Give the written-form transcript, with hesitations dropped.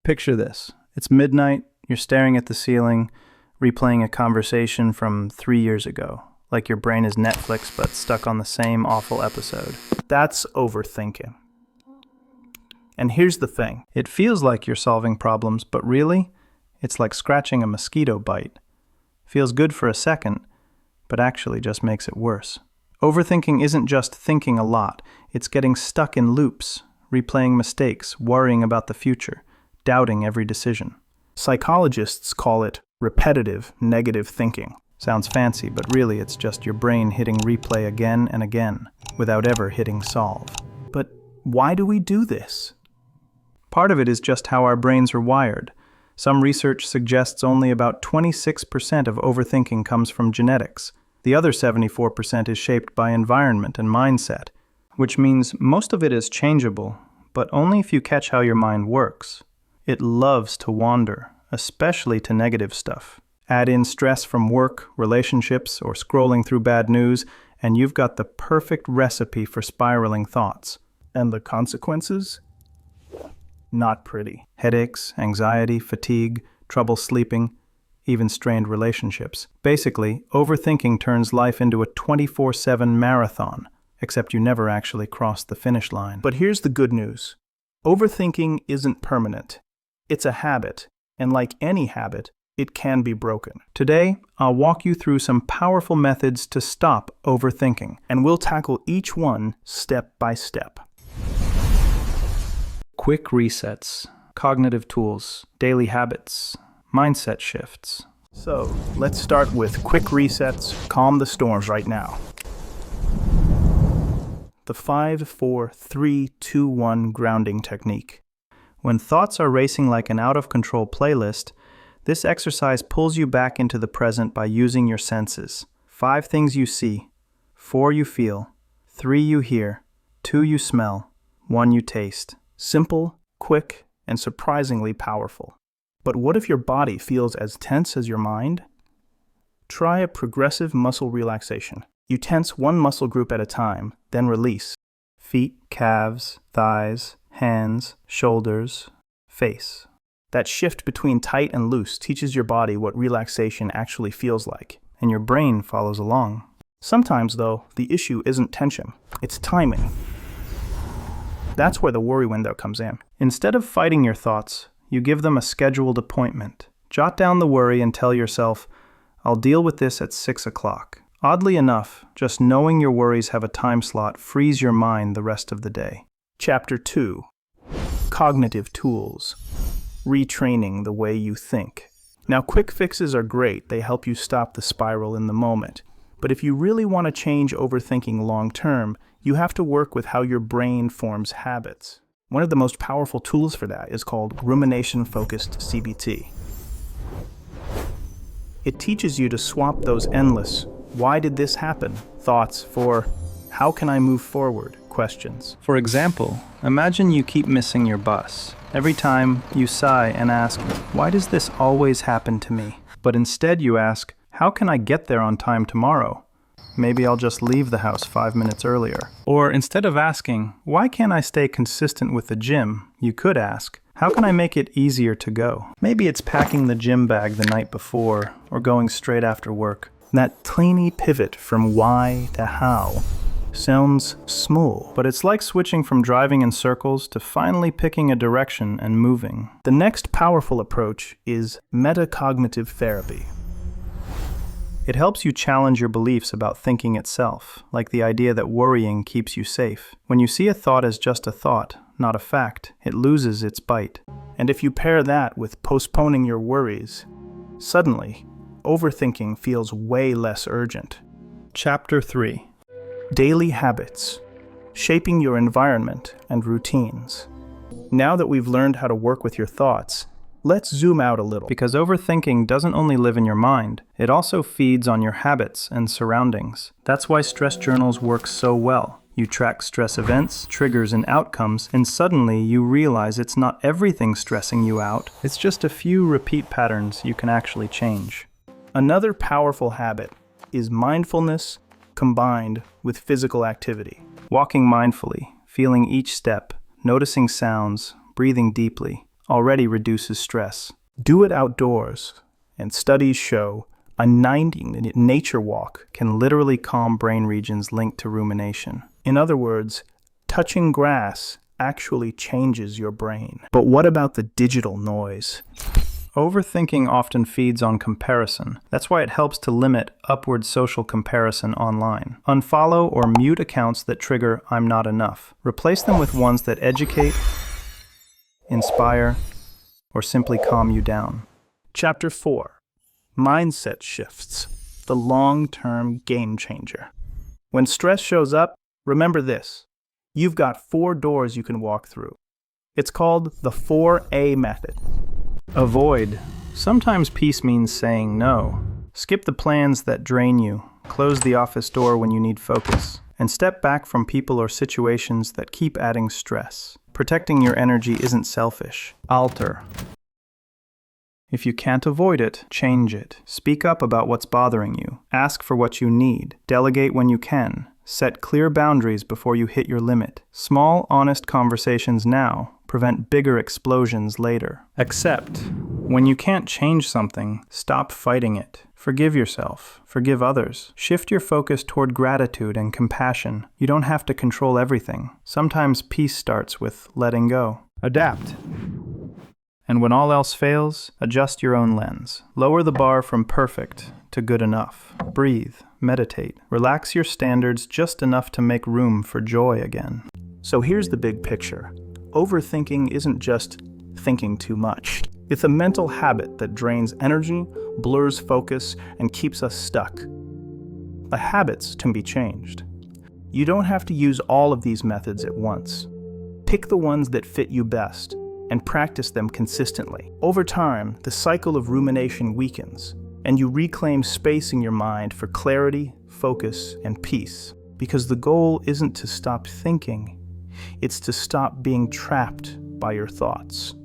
Picture this. It's midnight, you're staring at the ceiling, replaying a conversation from 3 years ago, like your brain is Netflix but stuck on the same awful episode. That's overthinking. And here's the thing. It feels like you're solving problems, but really, it's like scratching a mosquito bite. Feels good for a second, but actually just makes it worse. Overthinking isn't just thinking a lot. It's getting stuck in loops, replaying mistakes, worrying about the future, doubting every decision. Psychologists call it repetitive negative thinking. Sounds fancy, but really it's just your brain hitting replay again and again, without ever hitting solve. But why do we do this? Part of it is just how our brains are wired. Some research suggests only about 26% of overthinking comes from genetics. The other 74% is shaped by environment and mindset, which means most of it is changeable, but only if you catch how your mind works. It loves to wander, especially to negative stuff. Add in stress from work, relationships, or scrolling through bad news, and you've got the perfect recipe for spiraling thoughts. And the consequences? Not pretty. Headaches, anxiety, fatigue, trouble sleeping, even strained relationships. Basically, overthinking turns life into a 24/7 marathon, except you never actually cross the finish line. But here's the good news. Overthinking isn't permanent. It's a habit, and like any habit, it can be broken. Today, I'll walk you through some powerful methods to stop overthinking, and we'll tackle each one step by step. Quick resets, cognitive tools, daily habits, mindset shifts. So, let's start with quick resets, calm the storms right now. The 5-4-3-2-1 grounding technique. When thoughts are racing like an out-of-control playlist, this exercise pulls you back into the present by using your senses. 5 things you see, 4 you feel, 3 you hear, 2 you smell, 1 you taste. Simple, quick, and surprisingly powerful. But what if your body feels as tense as your mind? Try a progressive muscle relaxation. You tense one muscle group at a time, then release. Feet, calves, thighs, hands, shoulders, face. That shift between tight and loose teaches your body what relaxation actually feels like, and your brain follows along. Sometimes, though, the issue isn't tension, it's timing. That's where the worry window comes in. Instead of fighting your thoughts, you give them a scheduled appointment. Jot down the worry and tell yourself, I'll deal with this at 6 o'clock. Oddly enough, just knowing your worries have a time slot frees your mind the rest of the day. Chapter 2. Cognitive Tools. Retraining the way you think. Now, quick fixes are great. They help you stop the spiral in the moment. But if you really want to change overthinking long-term, you have to work with how your brain forms habits. One of the most powerful tools for that is called rumination-focused CBT. It teaches you to swap those endless, why did this happen? Thoughts for, how can I move forward? Questions. For example, imagine you keep missing your bus. Every time you sigh and ask, why does this always happen to me? But instead you ask, how can I get there on time tomorrow? Maybe I'll just leave the house 5 minutes earlier. Or instead of asking, why can't I stay consistent with the gym? You could ask, how can I make it easier to go? Maybe it's packing the gym bag the night before or going straight after work. That tiny pivot from why to how sounds small, but it's like switching from driving in circles to finally picking a direction and moving. The next powerful approach is metacognitive therapy. It helps you challenge your beliefs about thinking itself, like the idea that worrying keeps you safe. When you see a thought as just a thought, not a fact, it loses its bite. And if you pair that with postponing your worries, suddenly, overthinking feels way less urgent. Chapter 3. Daily Habits. Shaping your environment and routines. Now that we've learned how to work with your thoughts, let's zoom out a little. Because overthinking doesn't only live in your mind, it also feeds on your habits and surroundings. That's why stress journals work so well. You track stress events, triggers, and outcomes, and suddenly you realize it's not everything stressing you out. It's just a few repeat patterns you can actually change. Another powerful habit is mindfulness combined with physical activity. Walking mindfully, feeling each step, noticing sounds, breathing deeply. already reduces stress. Do it outdoors, and studies show a 90 nature walk can literally calm brain regions linked to rumination. In other words, touching grass actually changes your brain. But what about the digital noise? Overthinking often feeds on comparison. That's why it helps to limit upward social comparison online. Unfollow or mute accounts that trigger "I'm not enough." Replace them with ones that educate, inspire, or simply calm you down. Chapter 4. Mindset Shifts, the long-term game changer. When stress shows up, remember this. You've got 4 doors you can walk through. It's called the 4A method. Avoid. Sometimes peace means saying no. Skip the plans that drain you. Close the office door when you need focus. And step back from people or situations that keep adding stress. Protecting your energy isn't selfish. Alter. If you can't avoid it, change it. Speak up about what's bothering you. Ask for what you need. Delegate when you can. Set clear boundaries before you hit your limit. Small, honest conversations now prevent bigger explosions later. Accept. When you can't change something, stop fighting it. Forgive yourself. Forgive others. Shift your focus toward gratitude and compassion. You don't have to control everything. Sometimes peace starts with letting go. Adapt. And when all else fails, adjust your own lens. Lower the bar from perfect to good enough. Breathe. Meditate. Relax your standards just enough to make room for joy again. So here's the big picture. Overthinking isn't just thinking too much. It's a mental habit that drains energy, blurs focus, and keeps us stuck. The habits can be changed. You don't have to use all of these methods at once. Pick the ones that fit you best and practice them consistently. Over time, the cycle of rumination weakens, and you reclaim space in your mind for clarity, focus, and peace. Because the goal isn't to stop thinking, it's to stop being trapped by your thoughts.